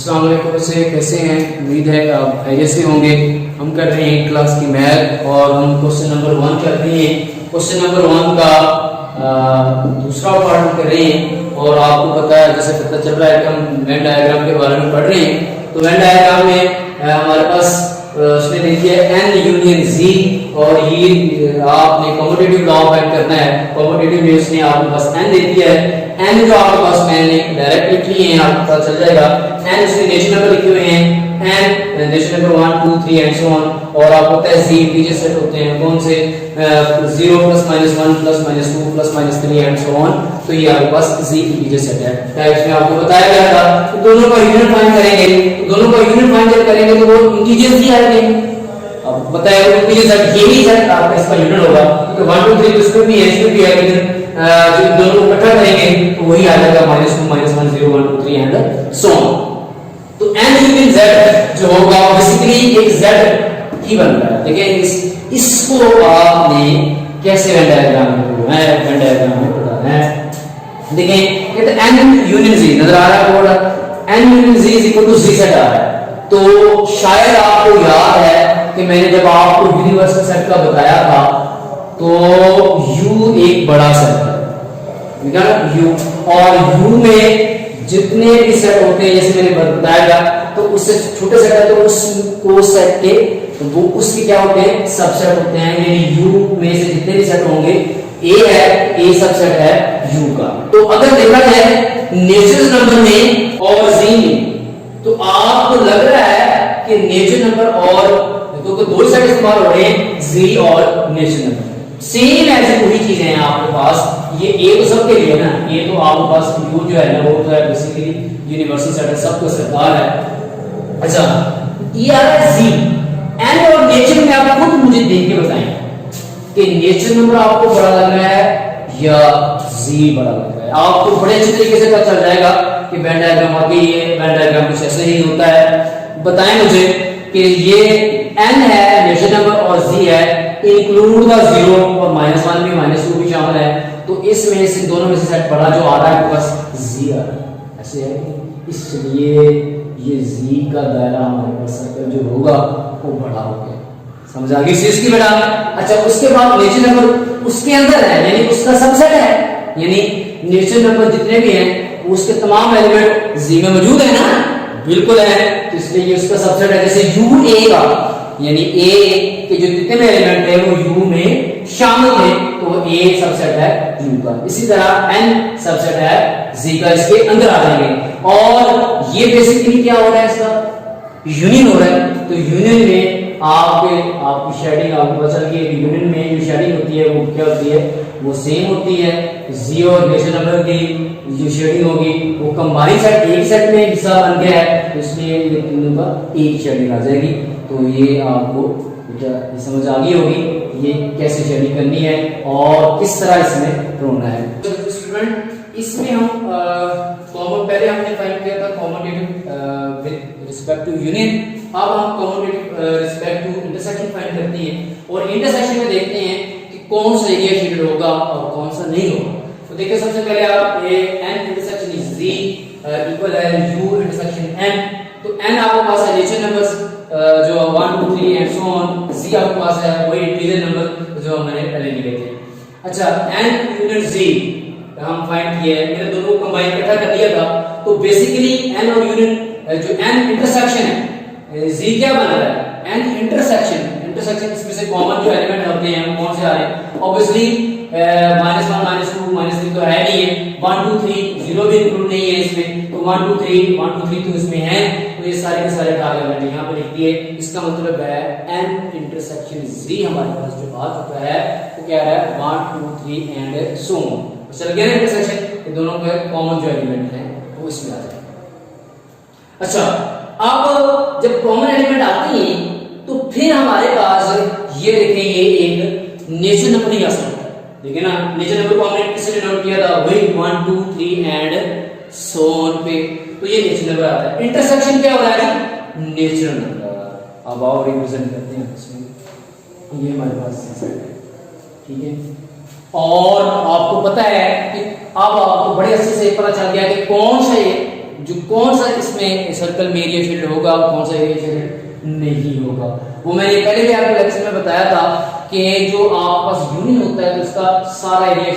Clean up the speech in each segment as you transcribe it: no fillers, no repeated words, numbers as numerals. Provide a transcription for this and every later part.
अस्सलाम वालेकुम बच्चे, कैसे हैं? उम्मीद है आप खैरियत से होंगे। हम कर रहे हैं क्लास की मैथ और हम क्वेश्चन नंबर 1 कर रहे हैं। क्वेश्चन नंबर 1 का दूसरा पार्ट हम कर रहे हैं और आपको पता है, जैसे पता चल रहा है कि हम वेन डायग्राम के बारे में पढ़ रहे हैं। तो वेन डायग्राम में हमारे पास उसमें देखिए एन यूनियन जी और ये आपने कम्यूटेटिव लॉ फाइंड करना है। कम्यूटेटिव में उसने आपके पास एन दे दिया है। एन जो आपके पास मैंने डायरेक्ट लिख लिए हैं, आपको पता चल जाएगा। एन उसने नेचुरल नंबर लिखे हुए हैं, an natural number 1 2 3 and so on. और आपको पता है जी इंटीजर सेट होते हैं कौन से, 0 plus minus 1 plus minus 2 plus minus 3 and so on. तो ये आपके पास जी इंटीजर सेट है। टाइप्स में आपको बताया गया था कि दोनों का यूनिट फाइंड करेंगे। तो दोनों का यूनिट फाइंड जब करेंगे तो वो इंटीजर्स ही आएंगे। अब बताया इंटीजर सेट यही सेट आपका इसका यूनिट होगा। तो 1 2 3 इसमें भी है, इसमें भी है, लेकिन जो दोनों को इकट्ठा करेंगे तो वही आ जाएगा -2 -1 0 1 2 3 एंड सो ऑन। तो n यूनियन z जो होगा बेसिकली एक z ही बन रहा है। देखिए इसको आपने कैसे वेन डायग्राम में पढ़ना है, वेन डायग्राम में पढ़ना है। देखिए ये तो n यूनियन z नजर आ रहा है, board n union z z set आ रहा है। तो शायद आपको याद है कि मैंने जब आपको यूनिवर्सल सेट का बताया था तो U एक बड़ा सेट है, ठीक है ना। U और U में जितने भी सेट होते हैं, जैसे मैंने बताया तो उससे छोटे सेट है तो उसको सेट के तो वो उसके क्या होते हैं, सबसेट होते हैं। यानी U में से जितने भी सेट होंगे A है, A सबसेट है U का। तो अगर देखा जाए नेचुरल नंबर में और Z में तो आपको लग रहा है कि नेचुरल नंबर और तो दो सेट इस्तेमाल हो रहे हैं, Z और नेचुरल नंबर। सेम ऐसी वही चीजें हैं आपके पास। ये ए तो सबके लिए ना, ये तो आपके पास U जो है ना वो तो है बेसिकली यूनिवर्सल सेट है, सबको सरदार है। अच्छा ये आ रहा है Z। एन और नेचर में आप खुद मुझे देख के बताएं कि नेचर नंबर आपको बड़ा लग रहा है या Z बड़ा लग रहा है। आपको बड़े अच्छे तरीके से पता चल जाएगा कि वेन डायग्राम वाकई ये वेन डायग्राम कुछ ऐसे ही होता है। बताएं मुझे कि ये n है नेचर नंबर और Z है, इंक्लूड द 0 और -1 भी -2 भी शामिल है। तो इसमें से दोनों में से सेट बड़ा जो आ रहा है बस Z आ रहा है, ऐसे है। इसलिए ये Z का दायरा हमारे पास सर्कल जो होगा वो बड़ा हो गया। समझ आ गई इस की बेटा। अच्छा उसके बाद नेचर नंबर उसके अंदर है, यानी उसका सबसेट है। यानी नेचर नंबर जितने भी हैं उसके तमाम एलिमेंट Z में मौजूद है ना, बिल्कुल है। तो इसलिए ये उसका सबसेट है। जैसे U A का यानी A के जो जितने भी एलिमेंट है वो U में शामिल है, तो A सबसेट है U का। इसी तरह N सबसेट है Z का, इसके अंदर आ जाएंगे। और ये बेसिकली क्या हो रहा है, इसका यूनियन हो रहा है। तो यूनियन में आपकी शेडिंग आपको पता चल गई। यूनियन में जो शेडिंग होती है वो क्या होती है, वो सेम होती है। Z और नेचुरल नंबर की जो शेडिंग होगी वो कंबाइन सेट एक सेट में हिस्सा बन गया है, तो इसलिए ये तीनों का एक शेडिंग आ जाएगी। तो ये आपको ये समझ आ गई होगी ये कैसे शेडिंग करनी है और किस तरह इसमें ढूंढना है। तो स्टूडेंट इसमें हम कॉमन पहले हमने फाइंड किया था commutative with respect to union. अब हम commutative respect two intersection find करते हैं और इंटरसेक्शन में देखते हैं कि कौन सा एरिया शेडेड होगा और कौन सा नहीं होगा। तो देखिए सबसे पहले आप ये n intersection is Z equal है U इंटरसेक्शन n। तो n आपके पास है नेचुरल नंबर्स जो 1 2 3 एंड सो ऑन। Z आपके पास है वही इंटीजर नंबर जो हमने पहले लिए थे। अच्छा n यूनिट Z हम फाइंड किए, मैंने दोनों को कंबाइन इकट्ठा कर दिया था। तो बेसिकली n और यूनिट जो n इंटरसेक्शन है, Z क्या बना रहा है, n इंटरसेक्शन। इंटरसेक्शन इसमें से कॉमन जो एलिमेंट होते हैं वो कौन से आ रहे हैं, ऑब्वियसली -1 -2 -3 तो है नहीं है, 1 2 3 0 भी इंक्लूड नहीं है इसमें। तो 1 2 3 तो इसमें है, तो ये सारे के सारे कागज मैंने यहाँ पे लिख दिए। इसका मतलब है n इंटरसेक्शन Z हमारे पास जो बात होता है वो क्या है 1 2 3 एंड सो ऑन। चल गया ना इंटरसेक्शन, ये दोनों के कॉमन जो एलिमेंट हैं वो इसमें आ जाएंगे। अच्छा अब जब कॉमन एलिमेंट आते हैं तो फिर हमारे पास ये देखें ये एक नेचुरल नंबर नहीं आ सकता। देखिए ना नेचुरल नंबर को हमने किससे डिनोट किया था, वही 1 2 3 एंड सो ऑन पे। तो ये नेचुरल नंबर आता है। इंटरसेक्शन क्या हो रहा है, नेचुरल नंबर। अब आओ रिप्रेजेंट करते हैं इसमें। ये हमारे पास सेट है, ठीक है। और आपको पता है कि अब आपको बड़े अच्छे से पता चल गया कि कौन सा ये जो कौन सा इसमें सर्कल में एरिया शेडेड होगा, कौन सा एरिया शेडेड नहीं होगा। वो मैंने पहले भी आपको लेक्चर में बताया था कि जो आपके पास यूनियन होता है तो उसका सारा एरिया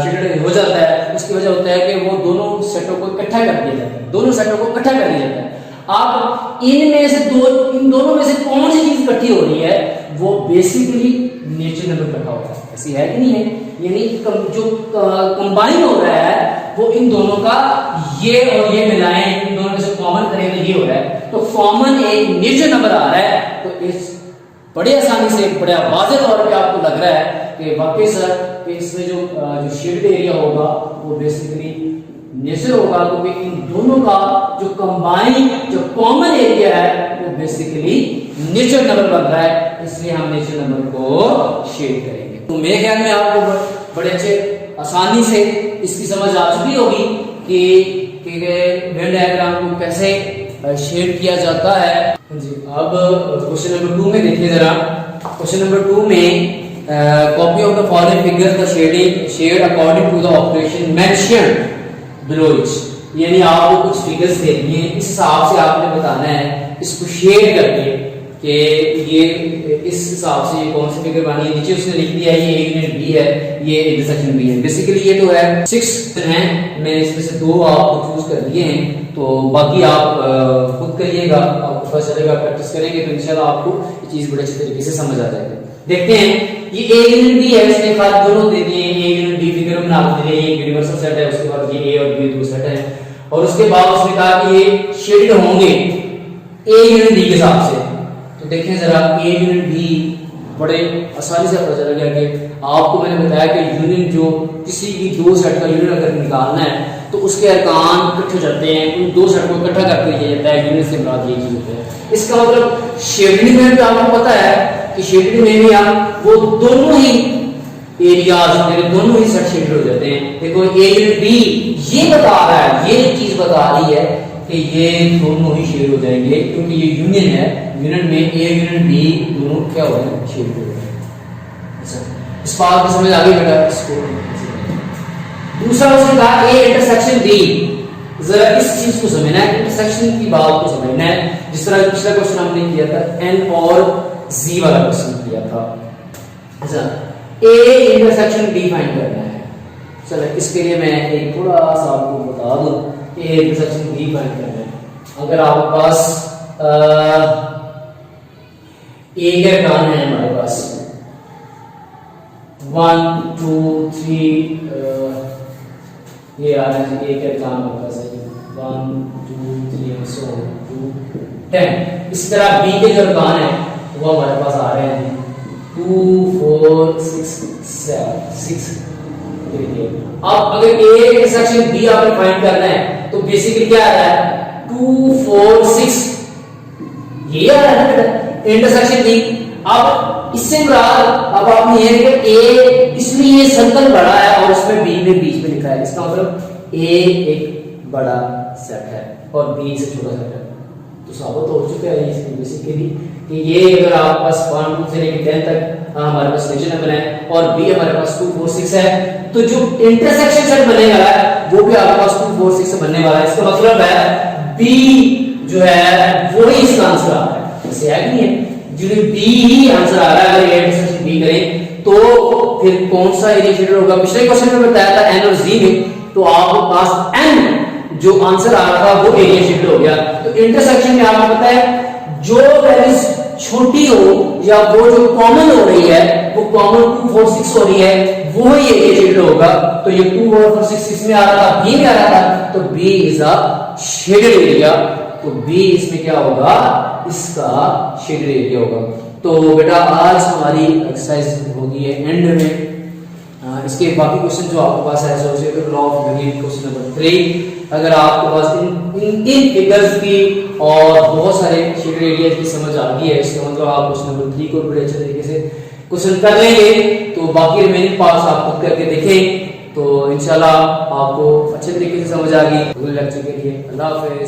शेडेड हो जाता है। उसकी वजह होता है कि वो दोनों सेटों को इकट्ठा कर दिया जाता है, दोनों सेटों को इकट्ठा कर दिया जाता है। अब इन दोनों में से कौन सी चीज इकट्ठी हो रही है, वो बेसिकली नेचर नंबर इकट्ठा होता है। ऐसी है कि नहीं है? यानी जो कंबाइन हो रहा है वो इन दोनों का, ये और ये मिलाएं, इन दोनों में से कॉमन करें तो ये हो रहा है, तो कॉमन एक नेचर नंबर आ रहा है। तो इस बड़े आसानी से, बड़े वाज़ेह तौर पे आपको लग रहा है कि वाकई सर कि इसमें जो शेडेड एरिया होगा वो बेसिकली नेचर होगा, क्योंकि इन दोनों का जो कंबाइन, जो कॉमन एरिया है वो बेसिकली नेचर नंबर बन रहा है, इसलिए हम नेचर नंबर को शेड करेंगे। तो मेरे ख्याल में आपको बड़े अच्छे आसानी से इसकी समझ आ चुकी होगी कि वेन डायग्राम को कैसे शेड किया जाता है जी। अब क्वेश्चन नंबर 2 में देखिए जरा। क्वेश्चन नंबर 2 में copy of the following figures the shade according to the operation mentioned below it, यानी आपको कुछ फिगर्स दे दिए, इस हिसाब से आपने बताना है इसको शेड करके कि ये इस हिसाब से ये कौन सी फिगर बनी है। नीचे उसने लिख दिया ये यूनिट बी है, ये इंटरसेक्शन बी है। बेसिकली ये तो है 6 हैं, मैंने इसमें से 2 आपको चूज कर दिए हैं, तो बाकी आप खुद करिएगा, आपको पता चलेगा, प्रैक्टिस करेंगे तो इंशाल्लाह आपको ये चीज बड़े अच्छे तरीके से समझ आ जाएगी। देखते हैं, ये ए यूनिट बी है, इसने खाली दोनों दे दिए, ए यूनिट बी फिगर बना दिए, ये यूनिवर्सल सेट है, उसके बाद ये ए और बी दो सेट है, और उसके बाद उसने कहा कि ये शेडेड होंगे ए यूनिट बी के हिसाब से। तो देखें जरा, ए यूनिट बी बड़े आसानी से पता चल गया कि आपको मैंने बताया कि यूनियन जो किसी भी दो सेट का यूनियन अगर निकालना है तो उसके अरकान इकट्ठे हो जाते हैं, उन दो सेट को इकट्ठा करके दिया जाता है, यूनियन से मुराद ये चीज होता है। इसका मतलब शेडेड में भी आपको पता है कि शेडेड में भी आप वो दोनों ही एरियाज, मेरे दोनों ही सेट शेडेड हो जाते हैं। देखो ए यूनिट बी ये बता रहा है, ये चीज बता रही है कि ये दोनों ही शेड हो जाएंगे, क्योंकि ये यूनियन है, यूनियन में ए यूनियन बी दोनों क्या हो रहे हैं, शेड हो रहे हैं। अच्छा, इस बात को समझ आ गई बेटा? इसको दूसरा उसने कहा ए इंटरसेक्शन बी, जरा इस चीज को समझना है, इंटरसेक्शन की बात को समझना है। जिस तरह पिछला क्वेश्चन हमने किया था, एन और जी वाला क्वेश्चन किया था। अच्छा, ए इंटरसेक्शन बी फाइंड करना है। चलो इसके लिए मैं एक थोड़ा सा आपको बता दूं, ए इंटरसेक्शन बी फाइंड करना है। अगर आपके पास ए के अरकान है, हमारे पास 1 2 3 ये आ रहा है, ए के अरकान हमारे पास है 1 2 3 सो 2 10। इस तरह बी के जो अरकान है वो हमारे पास आ रहे हैं 2 4 6 7 6। अब अगर ए इंटरसेक्शन बी आपने फाइंड करना है तो बेसिकली क्या आ रहा है 2 4 6, ये आ रहा है इंटरसेक्शन बी। अब इससे मुराद, अब आपने ये देखा ए, इसमें ये सर्कल बड़ा है और इसमें बी में बीच में लिखा है, इसका मतलब ए एक बड़ा सेट है और बी से छोटा सेट है। तो साबित हो चुका है इसमें बेसिकली कि ये अगर आपके पास 1 2 से लेकर 10 तक हमारे पास नेचर नंबर है और बी हमारे पास 2 4 6 है, तो जो इंटरसेक्शन सेट बने वाला है वो भी आपके पास 2 4 6 से बनने वाला है। इसका मतलब है बी जो है वो ही इसका आंसर आ रहा है। ऐसे है कि नहीं है? जो बी ही आंसर आ रहा है। अगर इंटरसेक्शन बी करें तो फिर कौन सा एरिया शेडेड होगा? पिछले क्वेश्चन में बताया था एन और जी में, तो आपके पास एन जो आंसर आ रहा था वो एरिया शेडेड हो गया। तो इंटरसेक्शन में आपको पता है जो वैल्यूज छोटी हो या वो जो कॉमन हो रही है वो कॉमन 2 4 6 हो रही है, वो ही एरिया शेडेड होगा। तो ये 2 4 6 6 में आ रहा था, बी में आ रहा था, तो B is a shaded area. तो बी इसमें क्या होगा? इसका शेडेड एरिया होगा। तो बेटा आज हमारी एक्सरसाइज होगी है एंड में। इसके बाकी क्वेश्चन जो आपके पास है associated law of unit question number 3, अगर आपके पास इन फिगर्स की और बहुत सारे शेडेड एरिया की समझ आ गई है, इसका मतलब आप क्वेश्चन नंबर 3 को बड़े अच्छे तरीके से क्वेश्चन कर लेंगे। तो बाकी रिमेनिंग पार्ट्स आप खुद करके देखें तो इंशाल्लाह आपको अच्छे तरीके से समझ आ गई। अगले लेक्चर के लिए अल्लाह हाफिज़।